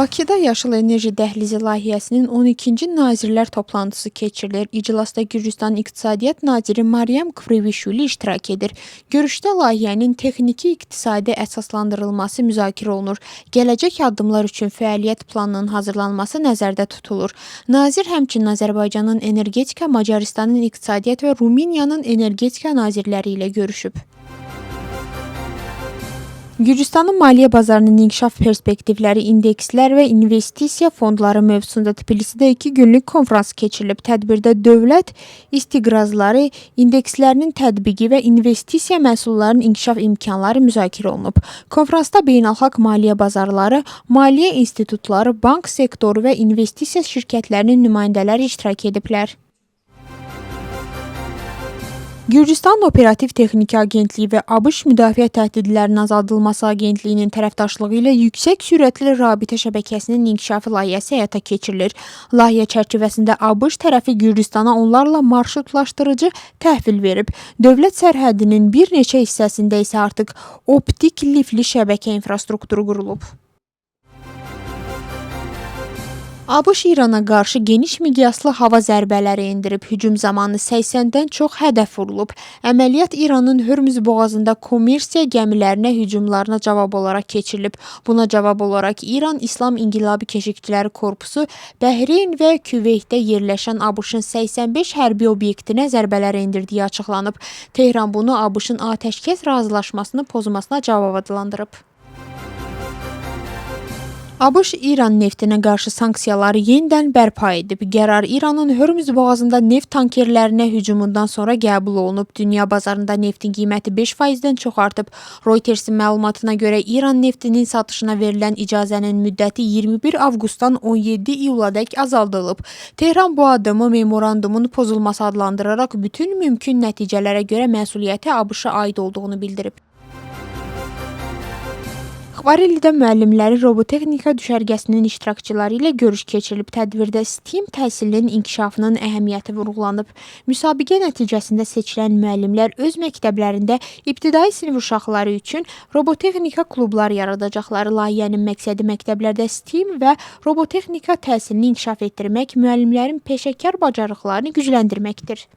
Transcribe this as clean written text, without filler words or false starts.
Bakıda Yaşıl Enerji Dəhlizi layihəsinin 12-ci nazirlər toplantısı keçirilir. İclasda Gürcüstan İqtisadiyyat Naziri Maryam Kvivişvili iştirak edir. Görüşdə layihənin texniki iqtisadi əsaslandırılması müzakirə olunur. Gələcək addımlar üçün fəaliyyət planının hazırlanması nəzərdə tutulur. Nazir həmçinin Azərbaycanın energetika, Macaristanın iqtisadiyyat və Rumıniyanın energetika nazirləri ilə görüşüb. Gürcüstanın maliyyə bazarının inkişaf perspektivləri, indekslər və investisiya fondları mövzusunda Tbilisidə 2 günlük konfrans keçirilib. Tədbirdə dövlət istiqrazları, indekslərinin tətbiqi və investisiya məhsullarının inkişaf imkanları müzakirə olunub. Konfransda beynəlxalq maliyyə bazarları, maliyyə institutları, bank sektoru və investisiya şirkətlərinin nümayəndələri iştirak ediblər. Gürcüstan Operativ Texniki Agentliyi və ABŞ Müdafiə Təhdidlərinin Azaldılması Agentliyinin tərəfdaşlığı ilə yüksək sürətli rabitə şəbəkəsinin inkişafı layihəsi həyata keçirilir. Layihə çərçivəsində ABŞ tərəfi Gürcüstana onlarla marşrutlaşdırıcı təhvil verib. Dövlət sərhədinin bir neçə hissəsində isə artıq optik lifli şəbəkə infrastrukturu qurulub. ABŞ İrana qarşı geniş miqyaslı hava zərbələri endirib. Hücum zamanı 80-dən çox hədəf vurulub. Əməliyyat İranın Hörmüz boğazında kommersiya gəmilərinə hücumlarına cavab olaraq keçirilib. Buna cavab olaraq İran İslam İnqilabi Keşikçiləri Korpusu Bəhreyn və Küveytdə yerləşən ABŞ-ın 85 hərbi obyektinə zərbələr endirdiyi açıqlanıb. Tehran bunu ABŞ-ın atəşkəs razılaşmasını pozmasına cavab adlandırıb. ABŞ İran neftinə qarşı sanksiyaları yenidən bərpa edib. Qərar İranın Hörmüz boğazında neft tankerlərinə hücumundan sonra qəbul olunub. Dünya bazarında neftin qiyməti 5%-dən çox artıb. Reutersin məlumatına görə İran neftinin satışına verilən icazənin müddəti 21 avqustdan 17 iyuladək azaldılıb. Tehran bu addımı memorandumun pozulması adlandıraraq bütün mümkün nəticələrə görə məsuliyyəti ABŞ-a aid olduğunu bildirib. Xvarelidə müəllimləri robotexnika düşərgəsinin iştirakçıları ilə görüş keçirilib. Tədbirdə STEAM təhsilinin inkişafının əhəmiyyəti vurğulanıb. Müsabiqə nəticəsində seçilən müəllimlər öz məktəblərində ibtidai sinif uşaqları üçün robotexnika klubları yaradacaqları. Layihənin məqsədi məktəblərdə STEAM və robotexnika təhsilini inkişaf etdirmək, müəllimlərin peşəkar bacarıqlarını gücləndirməkdir.